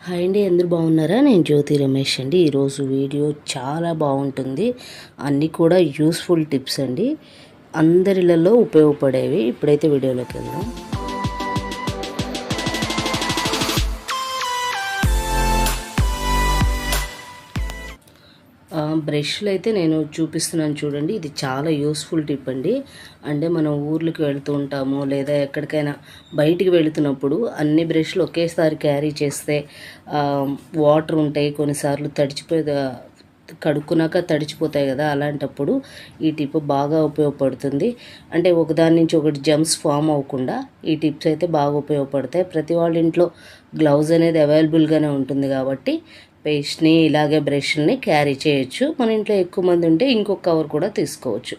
Hi అండి, అందరూ బాగున్నారా? నేను జ్యోతి రమేష్ అండి. ఈరోజు వీడియో చాలా బాగుంటుంది. అన్నీ కూడా యూస్ఫుల్ టిప్స్ అండి, అందరిలలో ఉపయోగపడేవి. ఇప్పుడైతే వీడియోలోకి వెళ్దాం. బ్రష్లు అయితే నేను చూపిస్తున్నాను చూడండి. ఇది చాలా యూస్ఫుల్ టిప్ అండి. అంటే మనం ఊర్లకు వెళ్తూ ఉంటాము, లేదా ఎక్కడికైనా బయటికి వెళుతున్నప్పుడు అన్ని బ్రష్లు ఒకేసారి క్యారీ చేస్తే వాటర్ ఉంటాయి, కొన్నిసార్లు కడుక్కున్నాక తడిచిపోతాయి కదా. అలాంటప్పుడు ఈ టిప్ బాగా ఉపయోగపడుతుంది. అంటే ఒకదాని నుంచి ఒకటి జమ్స్ ఫామ్ అవ్వకుండా ఈ టిప్స్ అయితే బాగా ఉపయోగపడతాయి. ప్రతి వాళ్ళ ఇంట్లో గ్లౌజ్ అనేది అవైలబుల్గానే ఉంటుంది కాబట్టి పేస్ట్ని ఇలాగే బ్రష్ని క్యారీ చేయొచ్చు. మన ఇంట్లో ఎక్కువ మంది ఉంటే ఇంకొక కవర్ కూడా తీసుకోవచ్చు.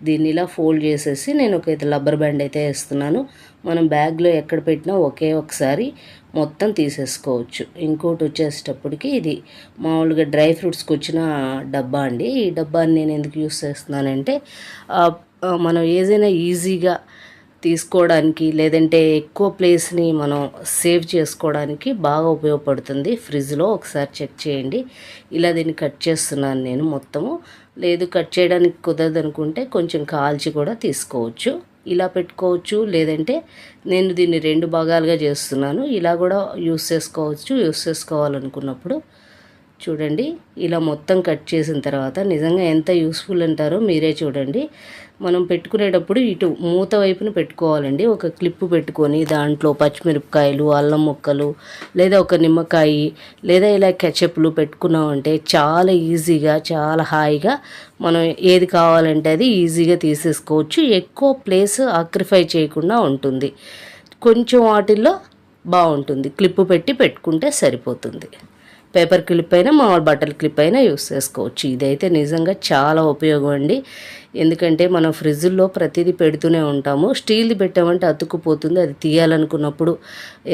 దీన్ని ఇలా ఫోల్డ్ చేసేసి నేను ఒక రబ్బర్ బ్యాండ్ అయితే వేస్తున్నాను. మనం బ్యాగ్లో ఎక్కడ పెట్టినా ఒకే ఒకసారి మొత్తం తీసేసుకోవచ్చు. ఇంకోటి వచ్చేసేటప్పటికి ఇది మామూలుగా డ్రై ఫ్రూట్స్కి వచ్చిన డబ్బా అండి. ఈ డబ్బాని నేను ఎందుకు యూస్ చేస్తున్నానంటే మనం ఏదైనా ఈజీగా తీసుకోవడానికి, లేదంటే ఎక్కువ ప్లేస్ని మనం సేవ్ చేసుకోవడానికి బాగా ఉపయోగపడుతుంది. ఫ్రిడ్జ్లో ఒకసారి చెక్ చేయండి. ఇలా దీన్ని కట్ చేస్తున్నాను నేను మొత్తము. లేదు కట్ చేయడానికి కుదరదు అనుకుంటే కొంచెం కాల్చి కూడా తీసుకోవచ్చు. ఇలా పెట్టుకోవచ్చు, లేదంటే నేను దీన్ని 2 భాగాలుగా చేస్తున్నాను. ఇలా కూడా యూస్ చేసుకోవాలనుకున్నప్పుడు చూడండి, ఇలా మొత్తం కట్ చేసిన తర్వాత నిజంగా ఎంత యూస్ఫుల్ అంటారో మీరే చూడండి. మనం పెట్టుకునేటప్పుడు ఇటు మూత వైపున పెట్టుకోవాలండి. ఒక క్లిప్ పెట్టుకొని దాంట్లో పచ్చిమిరపకాయలు, అల్లం ముక్కలు, లేదా ఒక నిమ్మకాయ, లేదా ఇలా కెచప్లు పెట్టుకున్నామంటే చాలా ఈజీగా, చాలా హాయిగా మనం ఏది కావాలంటే అది ఈజీగా తీసేసుకోవచ్చు. ఎక్కువ ప్లేస్ ఆక్యుపై చేయకుండా ఉంటుంది. కొంచెం వాటిల్లో బాగుంటుంది. క్లిప్ పెట్టుకుంటే సరిపోతుంది. పేపర్ క్లిప్ అయినా, మామూలు బట్టల క్లిప్ అయినా యూస్ చేసుకోవచ్చు. ఇదైతే నిజంగా చాలా ఉపయోగం అండి. ఎందుకంటే మనం ఫ్రిడ్జ్లో ప్రతిదీ పెడుతూనే ఉంటాము. స్టీల్ది పెట్టామంటే అతుక్కుపోతుంది. అది తీయాలనుకున్నప్పుడు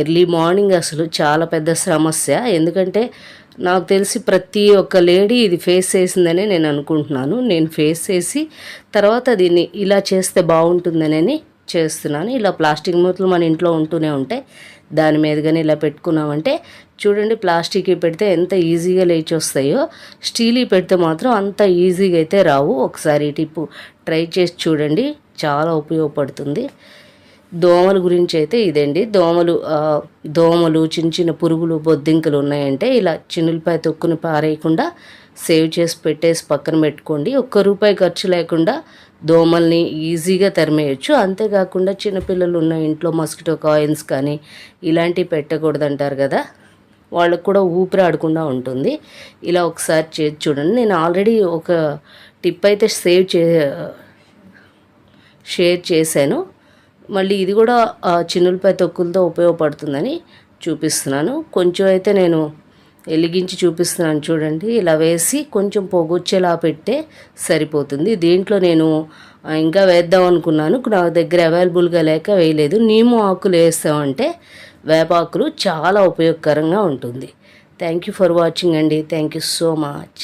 ఎర్లీ మార్నింగ్ అసలు చాలా పెద్ద సమస్య. ఎందుకంటే నాకు తెలిసి ప్రతి ఒక్క లేడీ ఇది ఫేస్ చేసిందనే నేను అనుకుంటున్నాను. నేను ఫేస్ చేసి తర్వాత దీన్ని ఇలా చేస్తే బాగుంటుందనని చేస్తున్నాను. ఇలా ప్లాస్టిక్ మూతలు మన ఇంట్లో ఉంటూనే ఉంటాయి. దాని మీద కానీ ఇలా పెట్టుకున్నామంటే చూడండి, ప్లాస్టిక్ పెడితే ఎంత ఈజీగా లేచి వస్తాయో, స్టీల్ పెడితే మాత్రం అంత ఈజీగా అయితే రావు. ఒకసారి టిప్పు ట్రై చేసి చూడండి, చాలా ఉపయోగపడుతుంది. దోమల గురించి అయితే ఇదండి. దోమలు చిన్న చిన్న పురుగులు, బొద్దింకలు ఉన్నాయంటే ఇలా చిన్నులపై తొక్కుని పారేయకుండా సేవ్ చేసి పెట్టేసి పక్కన పెట్టుకోండి. ₹1 ఖర్చు లేకుండా దోమల్ని ఈజీగా తరిమేయచ్చు. అంతేకాకుండా చిన్నపిల్లలు ఉన్న ఇంట్లో మస్కిటో కాయిన్స్ కానీ ఇలాంటివి పెట్టకూడదంటారు కదా, వాళ్ళకు కూడా ఊపిరి ఆడకుండా ఉంటుంది. ఇలా ఒకసారి చేసి చూడండి. నేను ఆల్రెడీ ఒక టిప్ అయితే షేర్ చేశాను. మళ్ళీ ఇది కూడా చిన్నులపై తొక్కులతో ఉపయోగపడుతుందని చూపిస్తున్నాను. కొంచెం అయితే నేను వెలిగించి చూపిస్తున్నాను చూడండి. ఇలా వేసి కొంచెం పొగొచ్చేలా పెడితే సరిపోతుంది. దీంట్లో నేను ఇంకా వేద్దాం అనుకున్నాను, నా దగ్గర అవైలబుల్గా లేక వేయలేదు. నీము ఆకులు వేస్తామంటే వేపాకులు చాలా ఉపయోగకరంగా ఉంటుంది. థ్యాంక్ యూ ఫర్ వాచింగ్ అండి. Thank you so much.